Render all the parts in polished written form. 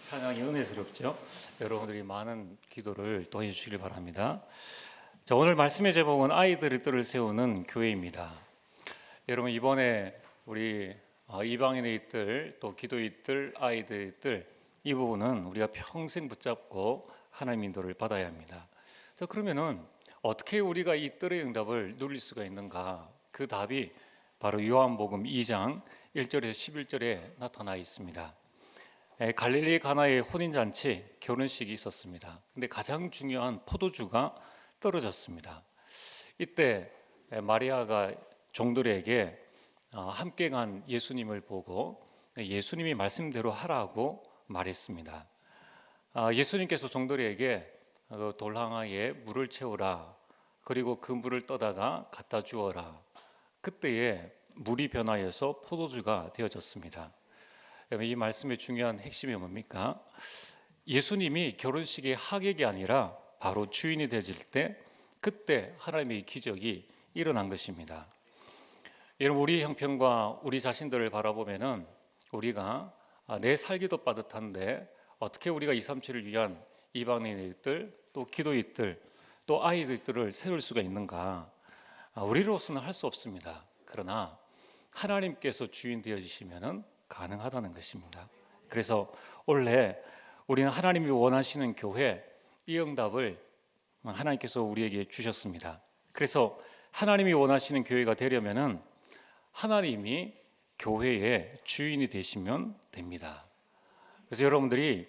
찬양이 은혜스럽죠. 여러분들이 많은 기도를 또 해주시길 바랍니다. 자, 오늘 말씀의 제목은 아이들의 뜰을 세우는 교회입니다. 여러분, 이번에 우리 이방인의 뜰, 또 기도의 뜰, 아이들의 뜰, 이 부분은 우리가 평생 붙잡고 하나님 인도를 받아야 합니다. 자, 그러면은 어떻게 우리가 이 뜰의 응답을 누릴 수가 있는가? 그 답이 바로 요한복음 2장 1절에서 11절에 나타나 있습니다. 갈릴리 가나의 혼인잔치, 결혼식이 있었습니다. 근데 가장 중요한 포도주가 떨어졌습니다. 이때 마리아가 종들에게 함께 간 예수님을 보고 예수님이 말씀대로 하라고 말했습니다. 예수님께서 종들에게 돌항아에 물을 채우라, 그리고 그 물을 떠다가 갖다 주어라. 그때에 물이 변하여서 포도주가 되어졌습니다. 이 말씀의 중요한 핵심이 뭡니까? 예수님이 결혼식의 하객이 아니라 바로 주인이 되질 때, 그때 하나님의 기적이 일어난 것입니다. 여러분, 우리 형편과 우리 자신들을 바라보면은 우리가 내 살기도 빠듯한데 어떻게 우리가 237을 위한 이방인의 뜰, 또 기도의 뜰, 또 아이들의 뜰을 세울 수가 있는가? 우리로서는 할 수 없습니다. 그러나 하나님께서 주인 되어주시면은 가능하다는 것입니다. 그래서 원래 우리는 하나님이 원하시는 교회, 이 응답을 하나님께서 우리에게 주셨습니다. 그래서 하나님이 원하시는 교회가 되려면은 하나님이 교회의 주인이 되시면 됩니다. 그래서 여러분들이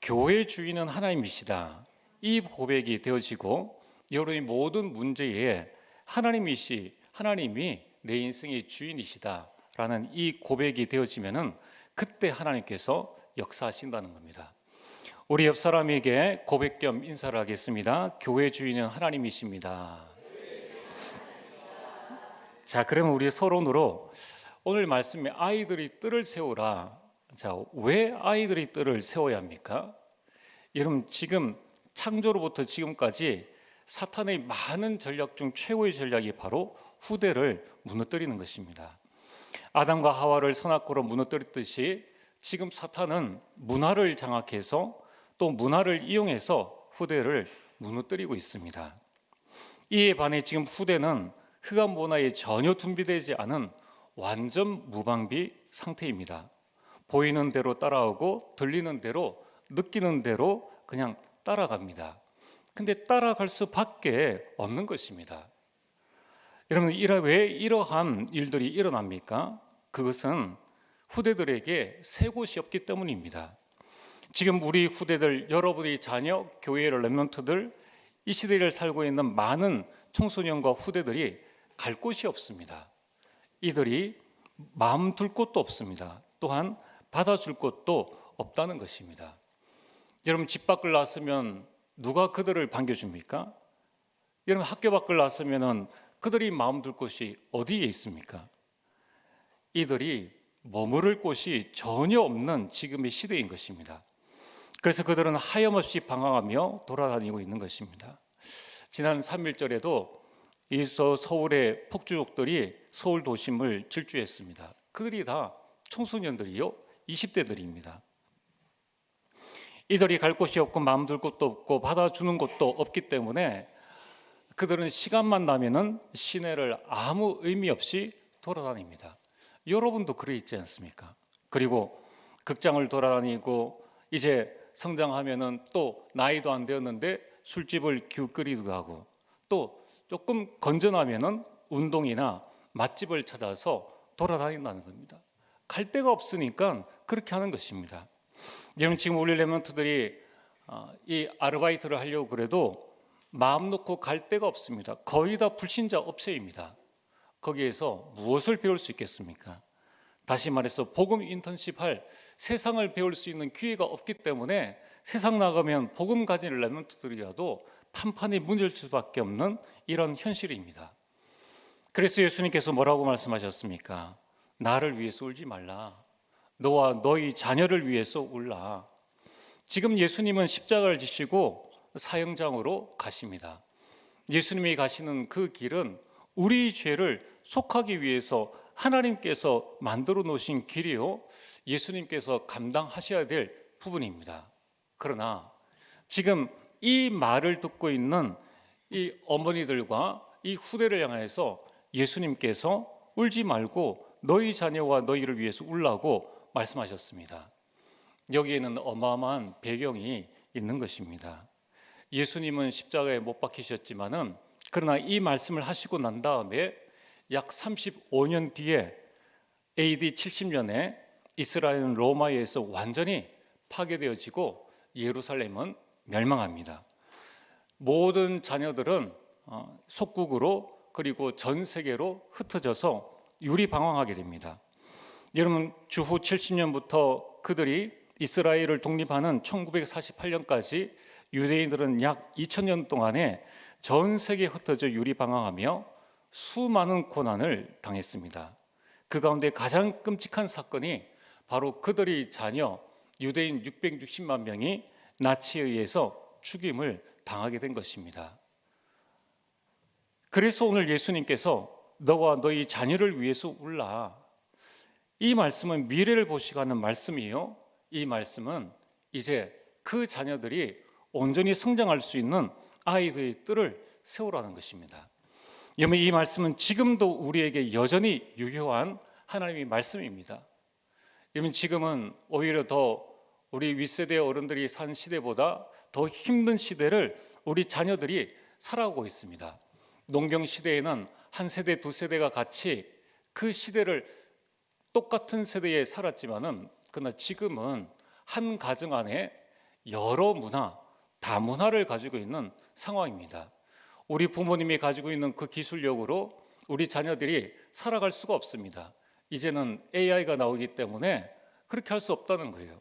교회의 주인은 하나님이시다, 이 고백이 되어지고 여러분의 모든 문제에 하나님이 내 인생의 주인이시다 라는 이 고백이 되어지면은 그때 하나님께서 역사하신다는 겁니다. 우리 옆 사람에게 고백 겸 인사를 하겠습니다. 교회 주인은 하나님이십니다. 자, 그러면 우리 서론으로 오늘 말씀에 아이들이 뜰을 세우라. 자, 왜 아이들이 뜰을 세워야 합니까? 여러분, 지금 창조로부터 지금까지 사탄의 많은 전략 중 최고의 전략이 바로 후대를 무너뜨리는 것입니다. 아담과 하와를 선악과로 무너뜨렸듯이 지금 사탄은 문화를 장악해서 또 문화를 이용해서 후대를 무너뜨리고 있습니다. 이에 반해 지금 후대는 흑암 문화에 전혀 준비되지 않은 완전 무방비 상태입니다. 보이는 대로 따라오고 들리는 대로 느끼는 대로 그냥 따라갑니다. 근데 따라갈 수밖에 없는 것입니다. 여러분, 왜 이러한 일들이 일어납니까? 그것은 후대들에게 새 곳이 없기 때문입니다. 지금 우리 후대들, 여러분의 자녀, 교회의 렘넌트들, 이 시대를 살고 있는 많은 청소년과 후대들이 갈 곳이 없습니다. 이들이 마음 둘 곳도 없습니다. 또한 받아줄 곳도 없다는 것입니다. 여러분, 집 밖을 나서면 누가 그들을 반겨줍니까? 여러분, 학교 밖을 나서면 그들이 마음 둘 곳이 어디에 있습니까? 이들이 머무를 곳이 전혀 없는 지금의 시대인 것입니다. 그래서 그들은 하염없이 방황하며 돌아다니고 있는 것입니다. 지난 3.1절에도 이 서울의 폭주족들이 서울 도심을 질주했습니다. 그들이 다 청소년들이요, 20대들입니다. 이들이 갈 곳이 없고 마음 둘 곳도 없고 받아주는 곳도 없기 때문에 그들은 시간만 나면은 시내를 아무 의미 없이 돌아다닙니다. 여러분도 그래 있지 않습니까? 그리고 극장을 돌아다니고 이제 성장하면은 또 나이도 안 되었는데 술집을 기웃거리기도 하고, 또 조금 건전하면은 운동이나 맛집을 찾아서 돌아다닌다는 겁니다. 갈 데가 없으니까 그렇게 하는 것입니다. 여러분, 지금 우리 렘넌트들이 이 아르바이트를 하려고 그래도 마음 놓고 갈 데가 없습니다. 거의 다 불신자 업체입니다. 거기에서 무엇을 배울 수 있겠습니까? 다시 말해서 복음 인턴십 할, 세상을 배울 수 있는 기회가 없기 때문에 세상 나가면 복음 가진 렘넌트들이라도 판판이 무너질 수밖에 없는 이런 현실입니다. 그래서 예수님께서 뭐라고 말씀하셨습니까? 나를 위해서 울지 말라. 너와 너희 자녀를 위해서 울라. 지금 예수님은 십자가를 지시고 사형장으로 가십니다. 예수님이 가시는 그 길은 우리 죄를 속하기 위해서 하나님께서 만들어 놓으신 길이요, 예수님께서 감당하셔야 될 부분입니다. 그러나 지금 이 말을 듣고 있는 이 어머니들과 이 후대를 향해서 예수님께서 울지 말고 너희 자녀와 너희를 위해서 울라고 말씀하셨습니다. 여기에는 어마어마한 배경이 있는 것입니다. 예수님은 십자가에 못 박히셨지만은 그러나 이 말씀을 하시고 난 다음에 약 35년 뒤에 AD 70년에 이스라엘은 로마에 의해서 완전히 파괴되어지고 예루살렘은 멸망합니다. 모든 자녀들은 속국으로 그리고 전 세계로 흩어져서 유리방황하게 됩니다. 여러분, 주후 70년부터 그들이 이스라엘을 독립하는 1948년까지 유대인들은 약 2000년 동안에 전 세계에 흩어져 유리방황하며 수많은 고난을 당했습니다. 그 가운데 가장 끔찍한 사건이 바로 그들의 자녀 유대인 660만 명이 나치에 의해서 죽임을 당하게 된 것입니다. 그래서 오늘 예수님께서 너와 너희 자녀를 위해서 울라, 이 말씀은 미래를 보시고 하는 말씀이요, 이 말씀은 이제 그 자녀들이 온전히 성장할 수 있는 아이들의 뜰을 세우라는 것입니다. 여러분, 이 말씀은 지금도 우리에게 여전히 유효한 하나님의 말씀입니다. 여러분, 지금은 오히려 더 우리 윗세대 어른들이 산 시대보다 더 힘든 시대를 우리 자녀들이 살아오고 있습니다. 농경 시대에는 한 세대 두 세대가 같이 그 시대를 똑같은 세대에 살았지만은 그러나 지금은 한 가정 안에 여러 문화, 다문화를 가지고 있는 상황입니다. 우리 부모님이 가지고 있는 그 기술력으로 우리 자녀들이 살아갈 수가 없습니다. 이제는 AI가 나오기 때문에 그렇게 할 수 없다는 거예요.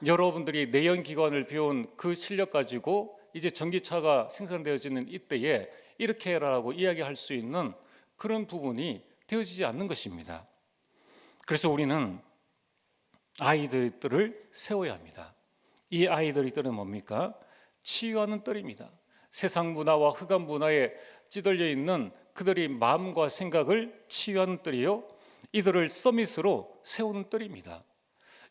여러분들이 내연기관을 배운 그 실력 가지고 이제 전기차가 생산되어지는 이때에 이렇게 해라라고 이야기할 수 있는 그런 부분이 되어지지 않는 것입니다. 그래서 우리는 아이들을 세워야 합니다. 이 아이들의 뜰은 뭡니까? 치유하는 뜰입니다. 세상 문화와 흑암 문화에 찌들려 있는 그들의 마음과 생각을 치유하는 뜰이요, 이들을 서밋으로 세우는 뜰입니다.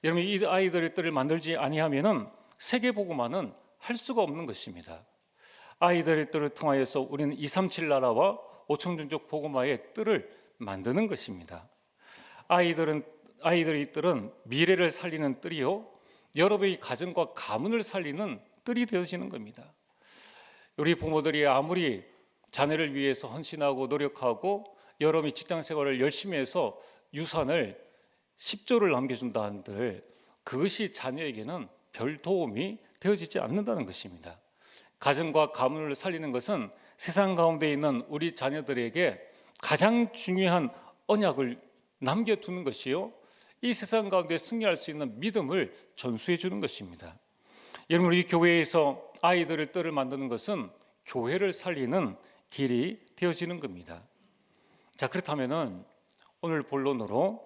여러분, 이 아이들의 뜰을 만들지 아니하면은 세계복음화는 할 수가 없는 것입니다. 아이들의 뜰을 통하여서 우리는 237 나라와 오청중족 복음화의 뜰을 만드는 것입니다. 아이들의 뜰은 미래를 살리는 뜰이요, 여러분의 가정과 가문을 살리는 뜰이 되어지는 겁니다. 우리 부모들이 아무리 자녀를 위해서 헌신하고 노력하고 여러분이 직장 생활을 열심히 해서 유산을 10조를 남겨준다 한들 그것이 자녀에게는 별 도움이 되어지지 않는다는 것입니다. 가정과 가문을 살리는 것은 세상 가운데 있는 우리 자녀들에게 가장 중요한 언약을 남겨두는 것이요, 이 세상 가운데 승리할 수 있는 믿음을 전수해 주는 것입니다. 여러분, 우리 교회에서 아이들의 뜰을 만드는 것은 교회를 살리는 길이 되어지는 겁니다. 자, 그렇다면은 오늘 본론으로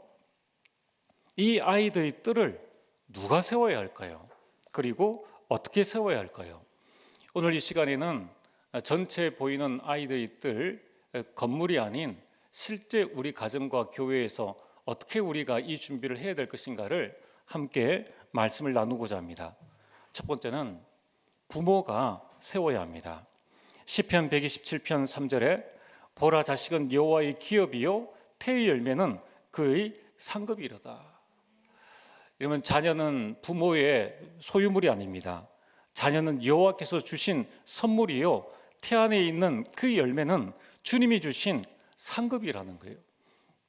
이 아이들의 뜰을 누가 세워야 할까요? 그리고 어떻게 세워야 할까요? 오늘 이 시간에는 전체 보이는 아이들의 뜰, 건물이 아닌 실제 우리 가정과 교회에서 어떻게 우리가 이 준비를 해야 될 것인가를 함께 말씀을 나누고자 합니다. 첫 번째는 부모가 세워야 합니다. 시편 127편 3절에 보라, 자식은 여호와의 기업이요 태의 열매는 그의 상급이로다. 이러면 자녀는 부모의 소유물이 아닙니다. 자녀는 여호와께서 주신 선물이요, 태 안에 있는 그 열매는 주님이 주신 상급이라는 거예요.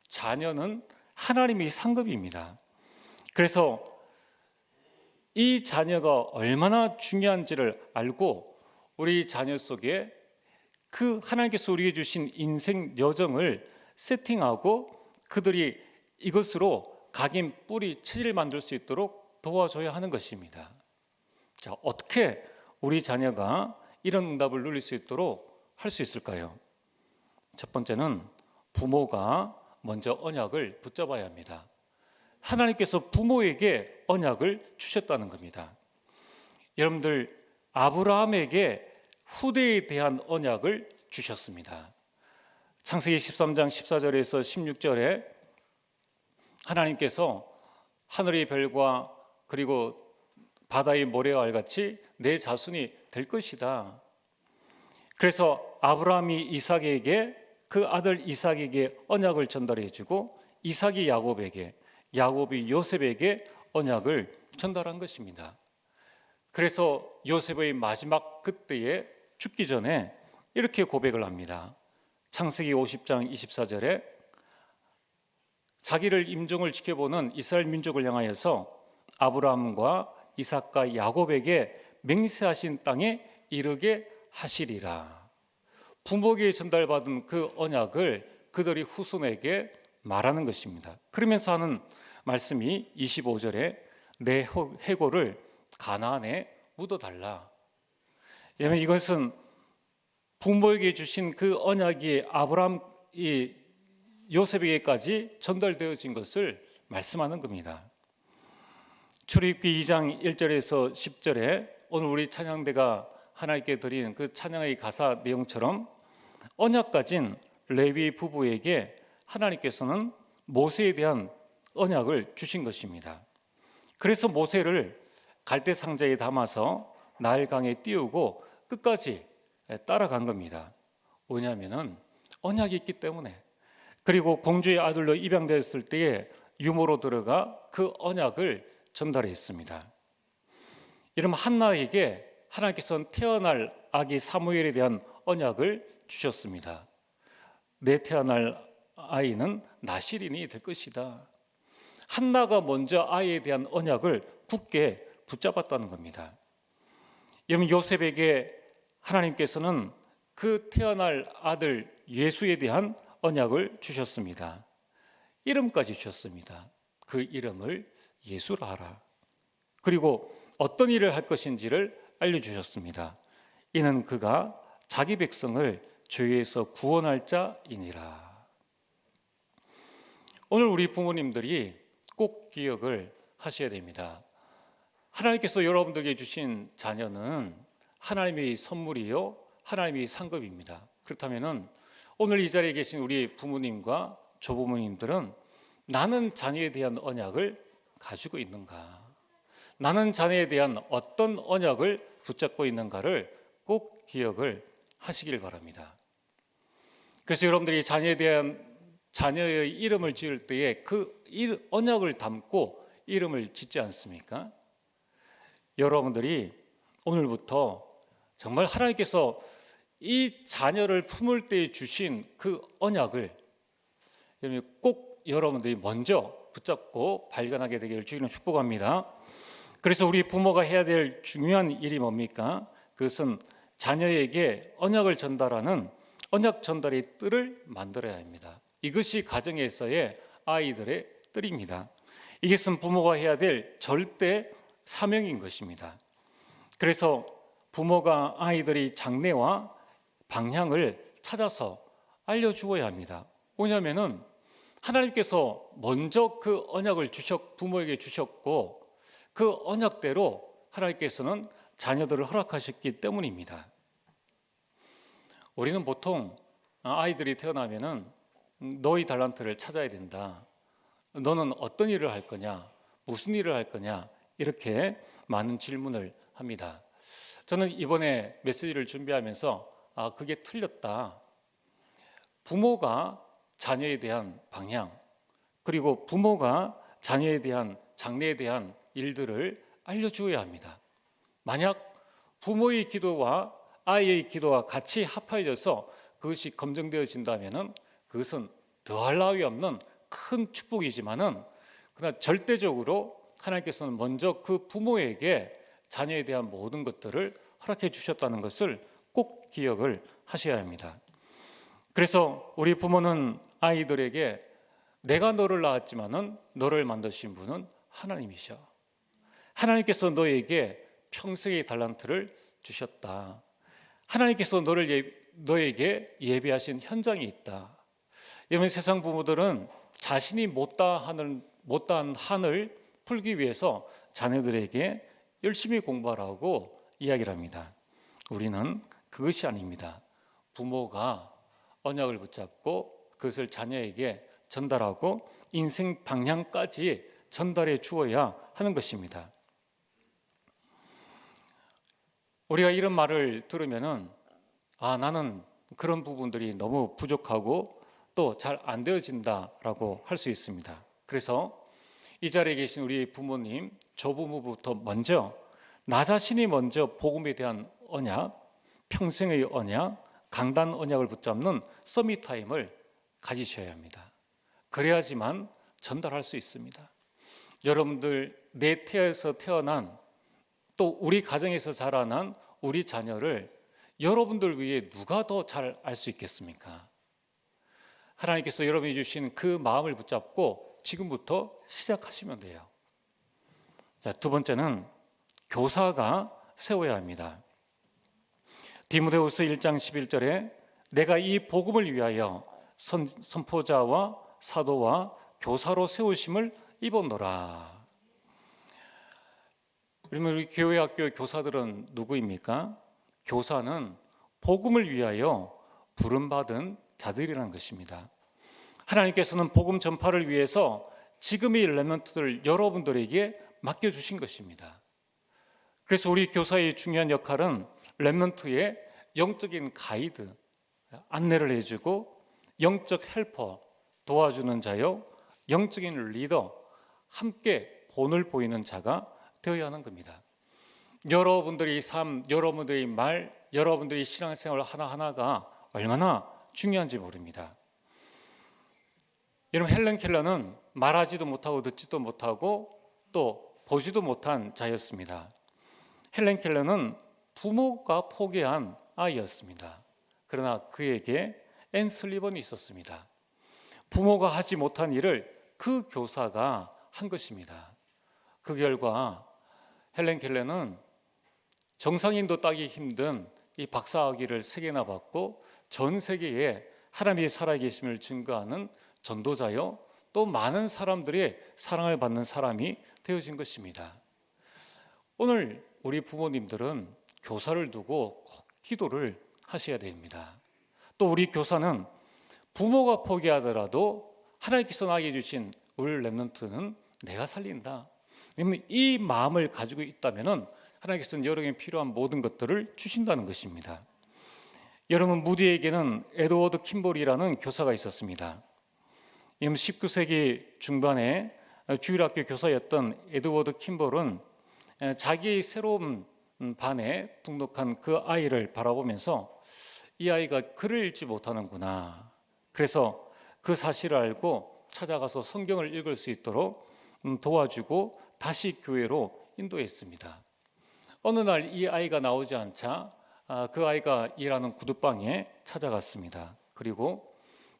자녀는 하나님의 상급입니다. 그래서 이 자녀가 얼마나 중요한지를 알고 우리 자녀 속에 그 하나님께서 우리에게 주신 인생 여정을 세팅하고 그들이 이것으로 각인 뿌리 체질을 만들 수 있도록 도와줘야 하는 것입니다. 자, 어떻게 우리 자녀가 이런 응답을 누릴 수 있도록 할 수 있을까요? 첫 번째는 부모가 먼저 언약을 붙잡아야 합니다. 하나님께서 부모에게 언약을 주셨다는 겁니다. 여러분들, 아브라함에게 후대에 대한 언약을 주셨습니다. 창세기 13장 14절에서 16절에 하나님께서 하늘의 별과 그리고 바다의 모래와 같이 내 자손이 될 것이다. 그래서 아브라함이 이삭에게 그 아들 이삭에게 언약을 전달해 주고 이삭이 야곱에게, 야곱이 요셉에게 언약을 전달한 것입니다. 그래서 요셉의 마지막 그때에 죽기 전에 이렇게 고백을 합니다. 창세기 50장 24절에 자기를 임종을 지켜보는 이스라엘 민족을 향하여서 아브라함과 이삭과 야곱에게 맹세하신 땅에 이르게 하시리라. 부모에게 전달받은 그 언약을 그들이 후손에게 말하는 것입니다. 그러면서 하는 말씀이 25절에 내 해골을 가나안에 묻어달라. 왜냐하면 이것은 부모에게 주신 그 언약이 아브라함 요셉에게까지 전달되어진 것을 말씀하는 겁니다. 출애굽기 2장 1절에서 10절에 오늘 우리 찬양대가 하나님께 드리는 그 찬양의 가사 내용처럼 언약 가진 레위 부부에게 하나님께서는 모세에 대한 언약을 주신 것입니다. 그래서 모세를 갈대 상자에 담아서 나일강에 띄우고 끝까지 따라간 겁니다. 왜냐하면 언약이 있기 때문에. 그리고 공주의 아들로 입양되었을 때에 유모로 들어가 그 언약을 전달했습니다. 이러면 한나에게 하나님께서는 태어날 아기 사무엘에 대한 언약을 주셨습니다. 내 태어날 아이는 나실인이 될 것이다. 한나가 먼저 아이에 대한 언약을 굳게 붙잡았다는 겁니다. 여러분, 요셉에게 하나님께서는 그 태어날 아들 예수에 대한 언약을 주셨습니다. 이름까지 주셨습니다. 그 이름을 예수라 하라. 그리고 어떤 일을 할 것인지를 알려주셨습니다. 이는 그가 자기 백성을 죄에서 구원할 자이니라. 오늘 우리 부모님들이 꼭 기억을 하셔야 됩니다. 하나님께서 여러분들에게 주신 자녀는 하나님의 선물이요, 하나님의 상급입니다. 그렇다면 오늘 이 자리에 계신 우리 부모님과 조부모님들은 나는 자녀에 대한 언약을 가지고 있는가? 나는 자녀에 대한 어떤 언약을 붙잡고 있는가를 꼭 기억을 하시길 바랍니다. 그래서 여러분들이 자녀의 이름을 지을 때에 그 언약을 담고 이름을 짓지 않습니까? 여러분들이 오늘부터 정말 하나님께서 이 자녀를 품을 때 주신 그 언약을 꼭 여러분들이 먼저 붙잡고 발견하게 되기를 주님으로 축복합니다. 그래서 우리 부모가 해야 될 중요한 일이 뭡니까? 그것은 자녀에게 언약을 전달하는 언약 전달의 뜰을 만들어야 합니다. 이것이 가정에서의 아이들의 뜰입니다. 이것은 부모가 해야 될 절대 사명인 것입니다. 그래서 부모가 아이들의 장래와 방향을 찾아서 알려주어야 합니다. 왜냐하면 하나님께서 먼저 그 언약을 부모에게 주셨고 그 언약대로 하나님께서는 자녀들을 허락하셨기 때문입니다. 우리는 보통 아이들이 태어나면은 너의 달란트를 찾아야 된다. 너는 어떤 일을 할 거냐? 무슨 일을 할 거냐? 이렇게 많은 질문을 합니다. 저는 이번에 메시지를 준비하면서 그게 틀렸다. 부모가 자녀에 대한 방향, 그리고 부모가 자녀에 대한 장래에 대한 일들을 알려주어야 합니다. 만약 부모의 기도와 아이의 기도가 같이 합하여져서 그것이 검증되어진다면 그것은 더할 나위 없는 큰 축복이지만은 그러나 절대적으로 하나님께서는 먼저 그 부모에게 자녀에 대한 모든 것들을 허락해 주셨다는 것을 꼭 기억을 하셔야 합니다. 그래서 우리 부모는 아이들에게 내가 너를 낳았지만은 너를 만드신 분은 하나님이셔. 하나님께서 너에게 평생의 달란트를 주셨다. 하나님께서 너에게 예비하신 현장이 있다. 여러분, 세상 부모들은 자신이 못다한 한을 풀기 위해서 자녀들에게 열심히 공부하라고 이야기를 합니다. 우리는 그것이 아닙니다. 부모가 언약을 붙잡고 그것을 자녀에게 전달하고 인생 방향까지 전달해 주어야 하는 것입니다. 우리가 이런 말을 들으면은 나는 그런 부분들이 너무 부족하고 또 잘 안 되어진다라고 할 수 있습니다. 그래서 이 자리에 계신 우리 부모님, 조부모부터 먼저 나 자신이 먼저 복음에 대한 언약, 평생의 언약, 강단 언약을 붙잡는 서밋 타임을 가지셔야 합니다. 그래야지만 전달할 수 있습니다. 여러분들 내 태에서 태어난 또 우리 가정에서 자라난 우리 자녀를 여러분들 위해 누가 더 잘 알 수 있겠습니까? 하나님께서 여러분이 주신 그 마음을 붙잡고 지금부터 시작하시면 돼요. 자, 두 번째는 교사가 세워야 합니다. 디모데후서 1장 11절에 내가 이 복음을 위하여 선포자와 사도와 교사로 세우심을 입었노라. 그러면 우리 교회 학교 교사들은 누구입니까? 교사는 복음을 위하여 부름받은 자들이라는 것입니다. 하나님께서는 복음 전파를 위해서 지금의 렘넌트들 여러분들에게 맡겨주신 것입니다. 그래서 우리 교사의 중요한 역할은 렘넌트의 영적인 가이드, 안내를 해주고 영적 헬퍼, 도와주는 자요, 영적인 리더, 함께 본을 보이는 자가 되어야 하는 겁니다. 여러분들의 삶, 여러분들의 말, 여러분들의 신앙생활 하나하나가 얼마나 중요한지 모릅니다. 여러분, 헬렌 켈러는 말하지도 못하고 듣지도 못하고 또 보지도 못한 자였습니다. 헬렌 켈러는 부모가 포기한 아이였습니다. 그러나 그에게 앤 슬리번이 있었습니다. 부모가 하지 못한 일을 그 교사가 한 것입니다. 그 결과 헬렌 켈러는 정상인도 따기 힘든 이 박사학위를 3개나 받고 전 세계에 하나님이 살아계심을 증거하는 전도자요, 또 많은 사람들의 사랑을 받는 사람이 되어진 것입니다. 오늘 우리 부모님들은 교사를 두고 꼭 기도를 하셔야 됩니다. 또 우리 교사는 부모가 포기하더라도 하나님께서 나에게 주신 우리 렘넌트는 내가 살린다. 왜냐하면 이 마음을 가지고 있다면 하나님께서는 여러분에게 필요한 모든 것들을 주신다는 것입니다. 여러분, 무디에게는 에드워드 킴볼이라는 교사가 있었습니다. 19세기 중반에 주일학교 교사였던 에드워드 킴볼은 자기의 새로운 반에 등록한 그 아이를 바라보면서 이 아이가 글을 읽지 못하는구나. 그래서 그 사실을 알고 찾아가서 성경을 읽을 수 있도록 도와주고 다시 교회로 인도했습니다. 어느 날 이 아이가 나오지 않자 그 아이가 일하는 구두방에 찾아갔습니다. 그리고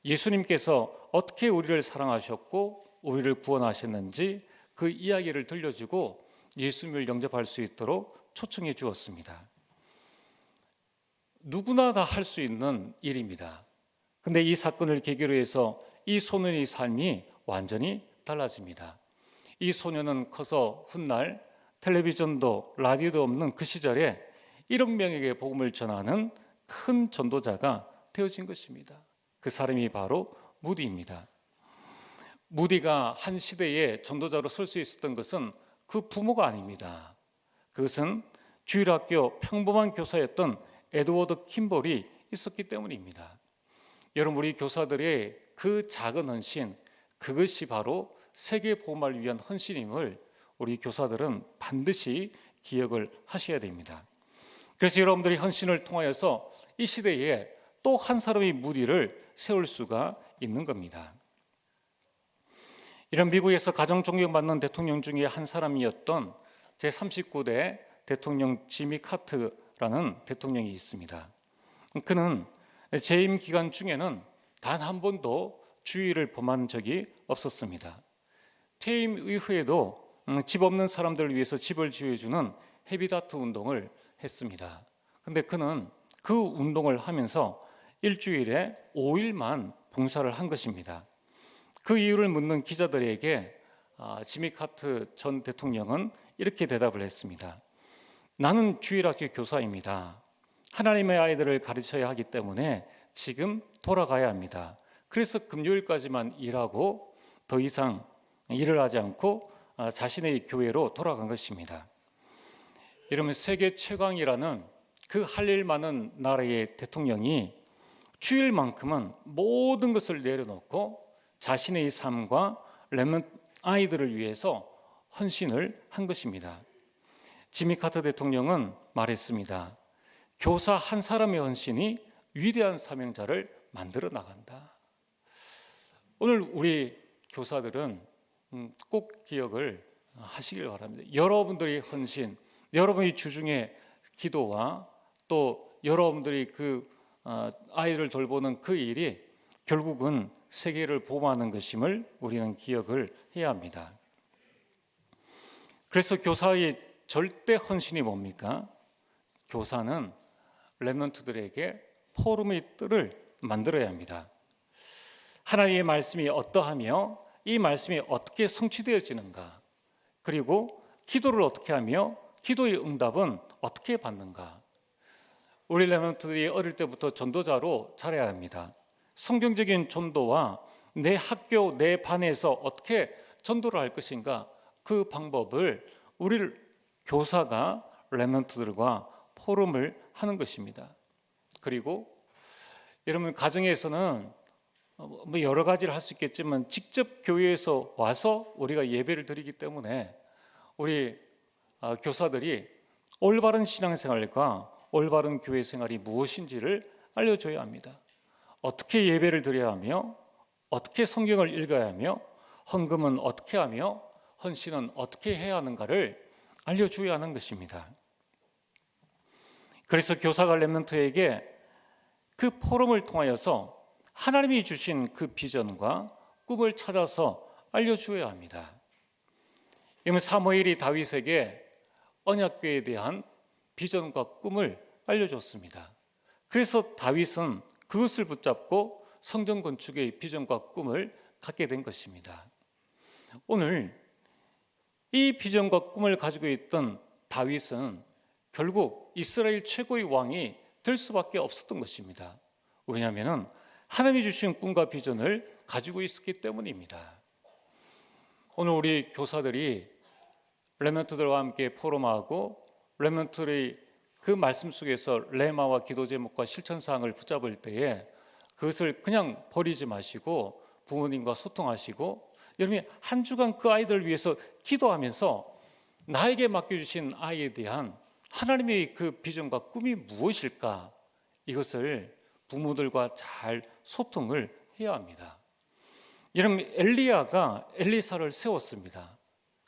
예수님께서 어떻게 우리를 사랑하셨고 우리를 구원하셨는지 그 이야기를 들려주고 예수님을 영접할 수 있도록 초청해 주었습니다. 누구나 다 할 수 있는 일입니다. 근데 이 사건을 계기로 해서 이 소년의 삶이 완전히 달라집니다. 이 소년은 커서 훗날 텔레비전도 라디오도 없는 그 시절에 1억 명에게 복음을 전하는 큰 전도자가 되어진 것입니다. 그 사람이 바로 무디입니다. 무디가 한 시대에 전도자로 설 수 있었던 것은 그 부모가 아닙니다. 그것은 주일학교 평범한 교사였던 에드워드 킴볼이 있었기 때문입니다. 여러분, 우리 교사들의 그 작은 헌신, 그것이 바로 세계 복음화를 위한 헌신임을 우리 교사들은 반드시 기억을 하셔야 됩니다. 그래서 여러분들이 헌신을 통하여서 이 시대에 또 한 사람의 무리를 세울 수가 있는 겁니다. 이런 미국에서 가장 존경받는 대통령 중에 한 사람이었던 제39대 대통령 지미 카트라는 대통령이 있습니다. 그는 재임 기간 중에는 단 한 번도 주의를 범한 적이 없었습니다. 퇴임 이후에도 집 없는 사람들을 위해서 집을 지어주는 헤비다트 운동을 했습니다. 그런데 그는 그 운동을 하면서 일주일에 5일만 봉사를 한 것입니다. 그 이유를 묻는 기자들에게 지미 카트 전 대통령은 이렇게 대답을 했습니다. 나는 주일학교 교사입니다. 하나님의 아이들을 가르쳐야 하기 때문에 지금 돌아가야 합니다. 그래서 금요일까지만 일하고 더 이상 일을 하지 않고 자신의 교회로 돌아간 것입니다. 이러면 세계 최강이라는 그 할 일 많은 나라의 대통령이 주일만큼은 모든 것을 내려놓고 자신의 삶과 렘넌트 아이들을 위해서 헌신을 한 것입니다. 지미 카터 대통령은 말했습니다. 교사 한 사람의 헌신이 위대한 사명자를 만들어 나간다. 오늘 우리 교사들은 꼭 기억을 하시길 바랍니다. 여러분들의 헌신, 여러분의 주중의 기도와 또 여러분들이 아이를 돌보는 그 일이 결국은 세계를 보호하는 것임을 우리는 기억을 해야 합니다. 그래서 교사의 절대 헌신이 뭡니까? 교사는 렘넌트들에게 포럼의 뜰을 만들어야 합니다. 하나님의 말씀이 어떠하며 이 말씀이 어떻게 성취되어지는가, 그리고 기도를 어떻게 하며 기도의 응답은 어떻게 받는가. 우리 렘넌트들이 어릴 때부터 전도자로 자라야 합니다. 성경적인 전도와 내 학교, 내 반에서 어떻게 전도를 할 것인가, 그 방법을 우리 교사가 렘넌트들과 포럼을 하는 것입니다. 그리고 여러분 가정에서는 여러 가지를 할 수 있겠지만 직접 교회에서 와서 우리가 예배를 드리기 때문에 우리 교사들이 올바른 신앙생활과 올바른 교회 생활이 무엇인지를 알려줘야 합니다. 어떻게 예배를 드려야 하며 어떻게 성경을 읽어야 하며 헌금은 어떻게 하며 헌신은 어떻게 해야 하는가를 알려줘야 하는 것입니다. 그래서 교사가 렘넌트에게 그 포럼을 통하여서 하나님이 주신 그 비전과 꿈을 찾아서 알려주어야 합니다. 이는 사무엘이 다윗에게 언약궤에 대한 비전과 꿈을 알려줬습니다. 그래서 다윗은 그것을 붙잡고 성전 건축의 비전과 꿈을 갖게 된 것입니다. 오늘 이 비전과 꿈을 가지고 있던 다윗은 결국 이스라엘 최고의 왕이 될 수밖에 없었던 것입니다. 왜냐하면 하나님이 주신 꿈과 비전을 가지고 있었기 때문입니다. 오늘 우리 교사들이 렘넌트들과 함께 포럼하고 렘넌트의 그 말씀 속에서 레마와 기도 제목과 실천 사항을 붙잡을 때에 그것을 그냥 버리지 마시고 부모님과 소통하시고 여러분이 한 주간 그 아이들을 위해서 기도하면서 나에게 맡겨주신 아이에 대한 하나님의 그 비전과 꿈이 무엇일까, 이것을 부모들과 잘 소통을 해야 합니다. 여러분 엘리야가 엘리사를 세웠습니다.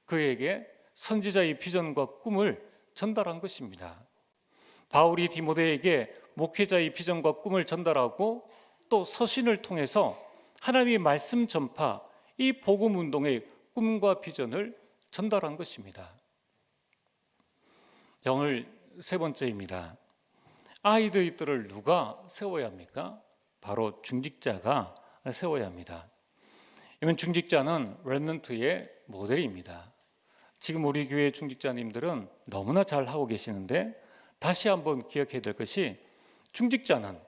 그에게 선지자의 비전과 꿈을 전달한 것입니다. 바울이 디모데에게 목회자의 비전과 꿈을 전달하고 또 서신을 통해서 하나님의 말씀 전파, 이 복음 운동의 꿈과 비전을 전달한 것입니다. 자, 오늘 세 번째입니다. 아이들의 뜰을 누가 세워야 합니까? 바로 중직자가 세워야 합니다. 이번 중직자는 렘넌트의 모델입니다. 지금 우리 교회 중직자님들은 너무나 잘 하고 계시는데 다시 한번 기억해야 될 것이, 중직자는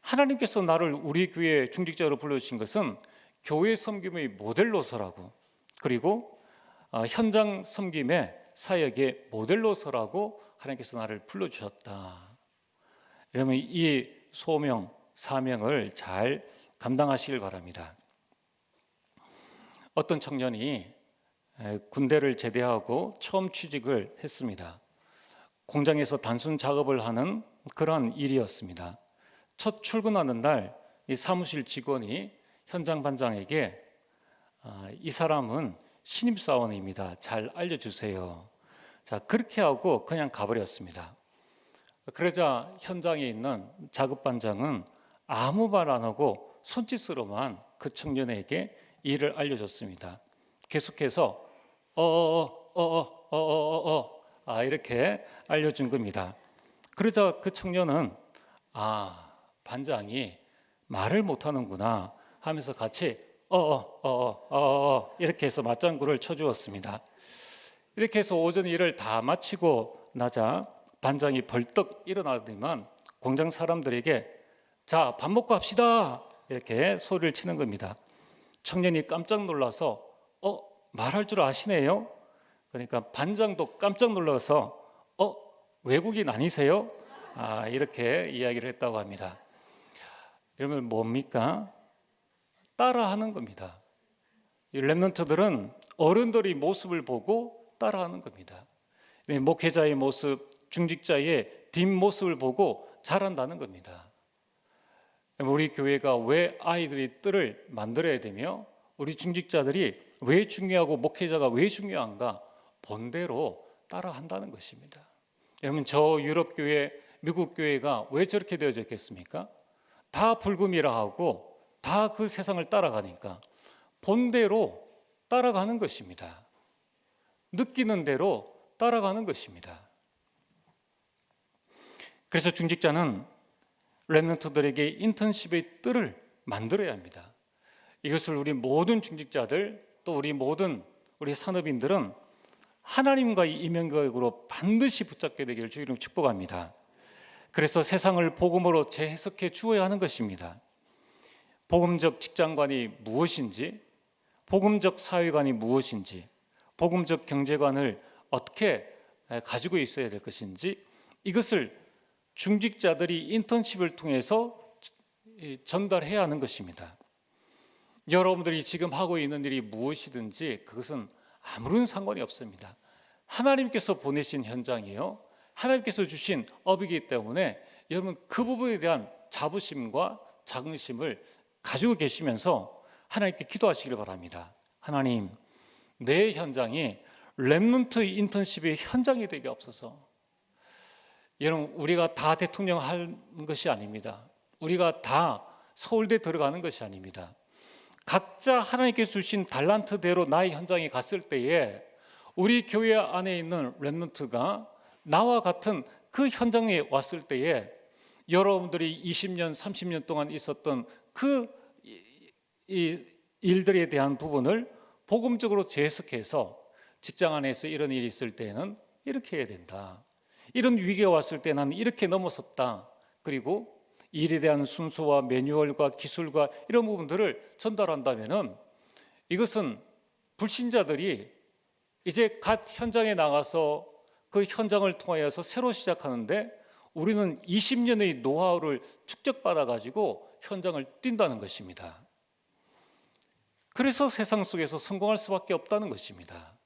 하나님께서 나를 우리 교회 중직자로 불러주신 것은 교회 섬김의 모델로서라고, 그리고 현장 섬김의 사역의 모델로서라고 하나님께서 나를 불러주셨다. 여러분 이 소명, 사명을 잘 감당하시길 바랍니다. 어떤 청년이 군대를 제대하고 처음 취직을 했습니다. 공장에서 단순 작업을 하는 그러한 일이었습니다. 첫 출근하는 날 이 사무실 직원이 현장 반장에게 이 사람은 신입사원입니다. 잘 알려주세요. 자, 그렇게 하고 그냥 가버렸습니다. 그러자 현장에 있는 작업 반장은 아무 말 안 하고 손짓으로만 그 청년에게 일을 알려줬습니다. 계속해서 이렇게 알려준 겁니다. 그러자 그 청년은 반장이 말을 못하는구나 하면서 같이 이렇게 해서 맞장구를 쳐주었습니다. 이렇게 해서 오전 일을 다 마치고 나자 반장이 벌떡 일어나더니만 공장 사람들에게 자, 밥 먹고 합시다 이렇게 소리를 치는 겁니다. 청년이 깜짝 놀라서 말할 줄 아시네요? 그러니까 반장도 깜짝 놀라서 외국인 아니세요? 이렇게 이야기를 했다고 합니다. 여러분 뭡니까? 따라하는 겁니다. 이 렘넌트들은 어른들의 모습을 보고 따라하는 겁니다. 목회자의 모습, 중직자의 뒷모습을 보고 자란다는 겁니다. 우리 교회가 왜 아이들의 뜰을 만들어야 되며 우리 중직자들이 왜 중요하고 목회자가 왜 중요한가 본대로 따라한다는 것입니다. 여러분 저 유럽 교회, 미국 교회가 왜 저렇게 되어졌겠습니까? 다 불금이라 하고 다 그 세상을 따라가니까 본대로 따라가는 것입니다. 느끼는 대로 따라가는 것입니다. 그래서 중직자는 렘넌트들에게 인턴십의 뜰을 만들어야 합니다. 이것을 우리 모든 중직자들 또 우리 산업인들은 하나님과의 이면교육으로 반드시 붙잡게 되기를 주의 이름으로 축복합니다. 그래서 세상을 복음으로 재해석해 주어야 하는 것입니다. 복음적 직장관이 무엇인지, 복음적 사회관이 무엇인지, 복음적 경제관을 어떻게 가지고 있어야 될 것인지 이것을 중직자들이 인턴십을 통해서 전달해야 하는 것입니다. 여러분들이 지금 하고 있는 일이 무엇이든지 그것은 아무런 상관이 없습니다. 하나님께서 보내신 현장이요, 하나님께서 주신 업이기 때문에 여러분 그 부분에 대한 자부심과 자긍심을 가지고 계시면서 하나님께 기도하시길 바랍니다. 하나님, 내 현장이 렘넌트 인턴십의 현장이 되게 없어서. 여러분 우리가 다 대통령 하는 것이 아닙니다. 우리가 다 서울대 들어가는 것이 아닙니다. 각자 하나님께 주신 달란트대로 나의 현장에 갔을 때에 우리 교회 안에 있는 렘넌트가 나와 같은 그 현장에 왔을 때에 여러분들이 20년, 30년 동안 있었던 그 일들에 대한 부분을 복음적으로 재해석해서 직장 안에서 이런 일이 있을 때는 이렇게 해야 된다. 이런 위기가 왔을 때 나는 이렇게 넘어섰다. 그리고 일에 대한 순서와 매뉴얼과 기술과 이런 부분들을 전달한다면은 이것은 불신자들이 이제 갓 현장에 나가서 그 현장을 통하여서 새로 시작하는데 우리는 20년의 노하우를 축적받아 가지고 현장을 뛴다는 것입니다. 그래서 세상 속에서 성공할 수밖에 없다는 것입니다.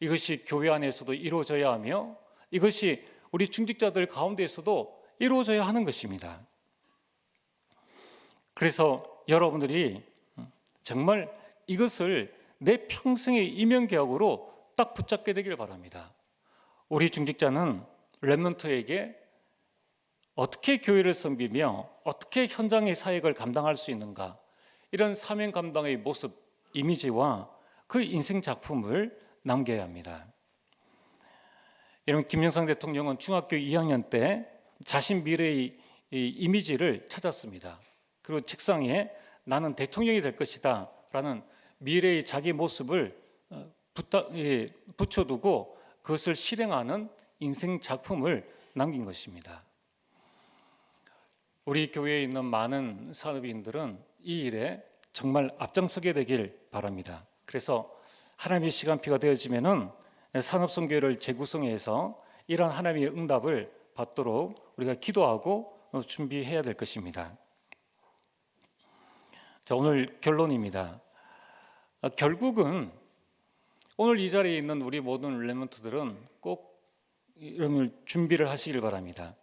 이것이 교회 안에서도 이루어져야 하며 이것이 우리 중직자들 가운데에서도 이루어져야 하는 것입니다. 그래서 여러분들이 정말 이것을 내 평생의 이면개혁으로 딱 붙잡게 되길 바랍니다. 우리 중직자는 렘넌트에게 어떻게 교회를 섬기며 어떻게 현장의 사역을 감당할 수 있는가, 이런 사명 감당의 모습, 이미지와 그 인생 작품을 남겨야 합니다. 여러분 김영삼 대통령은 중학교 2학년 때 자신 미래의 이미지를 찾았습니다. 그리고 책상에 나는 대통령이 될 것이다 라는 미래의 자기 모습을 붙여두고 그것을 실행하는 인생 작품을 남긴 것입니다. 우리 교회에 있는 많은 산업인들은 이 일에 정말 앞장서게 되길 바랍니다. 그래서 하나님의 시간표가 되어지면은 산업선교회를 재구성해서 이러한 하나님의 응답을 받도록 우리가 기도하고 준비해야 될 것입니다. 자, 오늘 결론입니다. 결국은 오늘 이 자리에 있는 우리 모든 렘넌트들은 꼭 이런 준비를 하시길 바랍니다.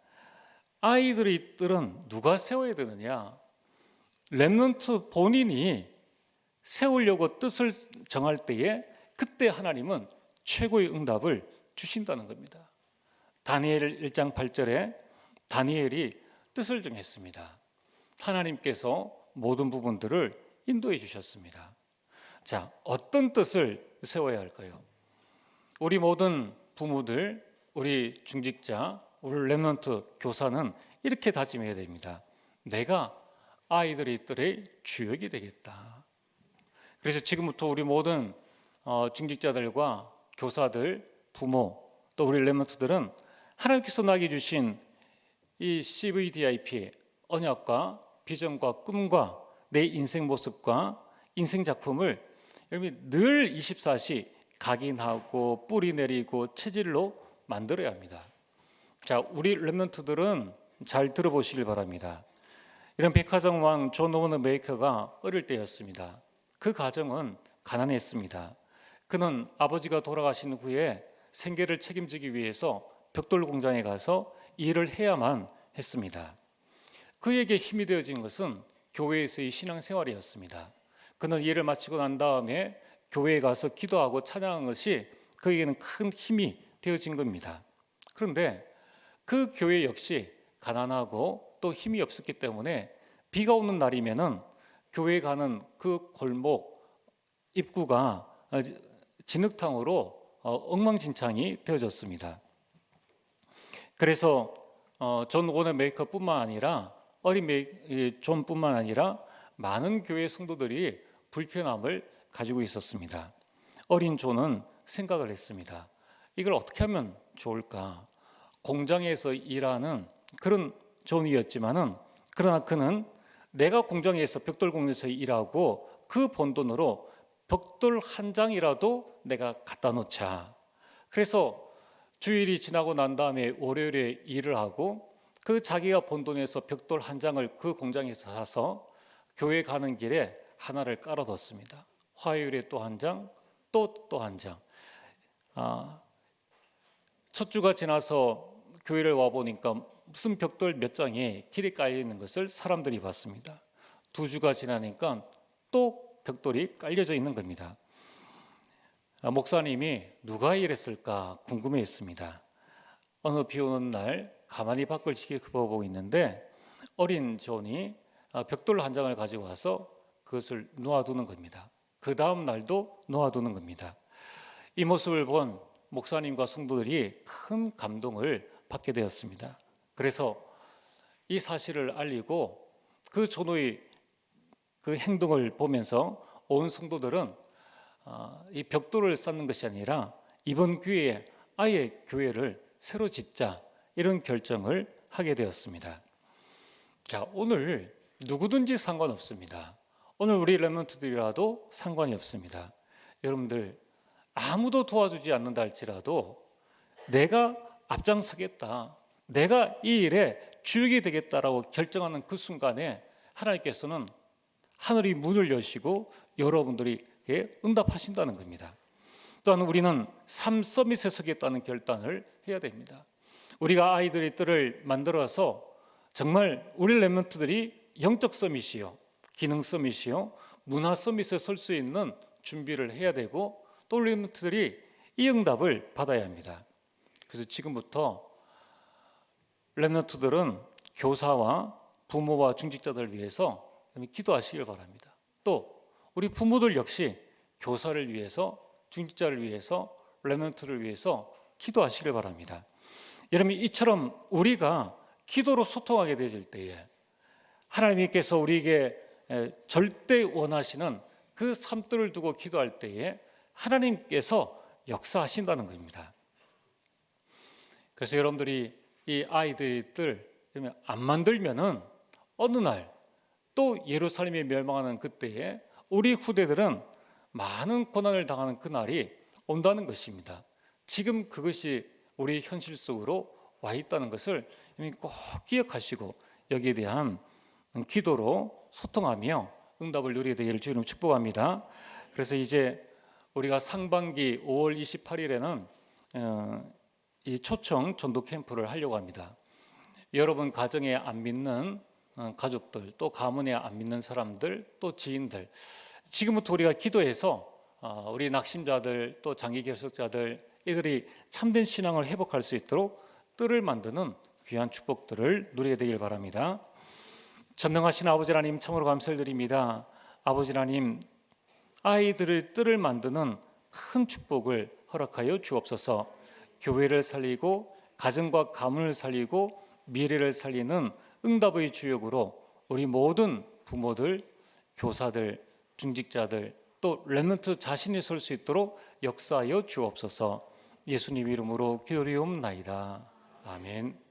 아이들의 뜰은 누가 세워야 되느냐? 렘넌트 본인이 세우려고 뜻을 정할 때에 그때 하나님은 최고의 응답을 주신다는 겁니다. 다니엘 1장 8절에 다니엘이 뜻을 정했습니다. 하나님께서 모든 부분들을 인도해 주셨습니다. 자, 어떤 뜻을 세워야 할까요? 우리 모든 부모들, 우리 중직자, 우리 렘넌트 교사는 이렇게 다짐해야 됩니다. 내가 아이들의 뜰의 주역이 되겠다. 그래서 지금부터 우리 모든 중직자들과 교사들, 부모, 또 우리 렘넌트들은 하나님께서 나에게 주신 이 CVDIP 언약과 비전과 꿈과 내 인생 모습과 인생 작품을 여러분이 늘 24시 각인하고 뿌리 내리고 체질로 만들어야 합니다. 자, 우리 렘넌트들은 잘 들어보시길 바랍니다. 이런 백화점 왕 존 워너 메이커가 어릴 때였습니다. 그 가정은 가난했습니다. 그는 아버지가 돌아가신 후에 생계를 책임지기 위해서 벽돌 공장에 가서 일을 해야만 했습니다. 그에게 힘이 되어진 것은 교회에서의 신앙생활이었습니다. 그는 일을 마치고 난 다음에 교회에 가서 기도하고 찬양한 것이 그에게는 큰 힘이 되어진 겁니다. 그런데 그 교회 역시 가난하고 또 힘이 없었기 때문에 비가 오는 날이면은 교회에 가는 그 골목 입구가 진흙탕으로 엉망진창이 되어졌습니다. 그래서 존 워너 메이커뿐만 아니라 어린 존뿐만 아니라 많은 교회 성도들이 불편함을 가지고 있었습니다. 어린 존은 생각을 했습니다. 이걸 어떻게 하면 좋을까? 공장에서 일하는 그런 존이었지만은 그러나 그는 내가 공장에서 벽돌 공장에서 일하고 그 번 돈으로 벽돌 한 장이라도 내가 갖다 놓자. 그래서 주일이 지나고 난 다음에 월요일에 일을 하고 그 자기가 번 돈에서 벽돌 한 장을 그 공장에서 사서 교회 가는 길에 하나를 깔아뒀습니다. 화요일에 또 한 장, 또 한 장. 첫 주가 지나서 교회를 와 보니까 무슨 벽돌 몇 장이 길에 깔려 있는 것을 사람들이 봤습니다. 두 주가 지나니까 또 벽돌이 깔려져 있는 겁니다. 목사님이 누가 이랬을까 궁금해했습니다. 어느 비 오는 날 가만히 밖을 지켜보고 있는데 어린 존이 벽돌 한 장을 가지고 와서 그것을 놓아두는 겁니다. 그 다음 날도 놓아두는 겁니다. 이 모습을 본 목사님과 성도들이 큰 감동을 받게 되었습니다. 그래서 이 사실을 알리고 그 존의 그 행동을 보면서 온 성도들은 이 벽돌을 쌓는 것이 아니라 이번 기회에 아예 교회를 새로 짓자 이런 결정을 하게 되었습니다. 자, 오늘 누구든지 상관없습니다. 오늘 우리 렘넌트들이라도 상관이 없습니다. 여러분들 아무도 도와주지 않는다 할지라도 내가 앞장서겠다, 내가 이 일에 주역이 되겠다라고 결정하는 그 순간에 하나님께서는 하늘이 문을 여시고 여러분들에게 응답하신다는 겁니다. 또한 우리는 삶 서밋에 서겠다는 결단을 해야 됩니다. 우리가 아이들의 뜰을 만들어서 정말 우리 렘넌트들이 영적 서밋이요, 기능 서밋이요, 문화 서밋에 설 수 있는 준비를 해야 되고 또 우리 렘넌트들이 이 응답을 받아야 합니다. 그래서 지금부터 렘넌트들은 교사와 부모와 중직자들을 위해서 기도하시길 바랍니다. 또 우리 부모들 역시 교사를 위해서, 중직자를 위해서, 렘넌트를 위해서 기도하시길 바랍니다. 여러분, 이처럼 우리가 기도로 소통하게 되질 때에 하나님께서 우리에게 절대 원하시는 그 삶들을 두고 기도할 때에 하나님께서 역사하신다는 겁니다. 그래서 여러분들이 이 아이들을 안 만들면은 어느 날 또 예루살렘이 멸망하는 그때에 우리 후대들은 많은 고난을 당하는 그날이 온다는 것입니다. 지금 그것이 우리 현실 속으로 와 있다는 것을 꼭 기억하시고 여기에 대한 기도로 소통하며 응답을 누리게 되기를 주님 축복합니다. 그래서 이제 우리가 상반기 5월 28일에는 이 초청 전도 캠프를 하려고 합니다. 여러분 가정에 안 믿는 가족들, 또 가문에 안 믿는 사람들, 또 지인들, 지금부터 우리가 기도해서 우리 낙심자들, 또 장기 결석자들, 이들이 참된 신앙을 회복할 수 있도록 뜰을 만드는 귀한 축복들을 누리게 되길 바랍니다. 전능하신 아버지 하나님, 참으로 감사를 드립니다. 아버지 하나님, 아이들의 뜰을 만드는 큰 축복을 허락하여 주옵소서. 교회를 살리고 가정과 가문을 살리고 미래를 살리는 응답의 주역으로 우리 모든 부모들, 교사들, 중직자들, 또 렘넌트 자신이 설 수 있도록 역사하여 주옵소서. 예수님 이름으로 기도리옵나이다. 아멘.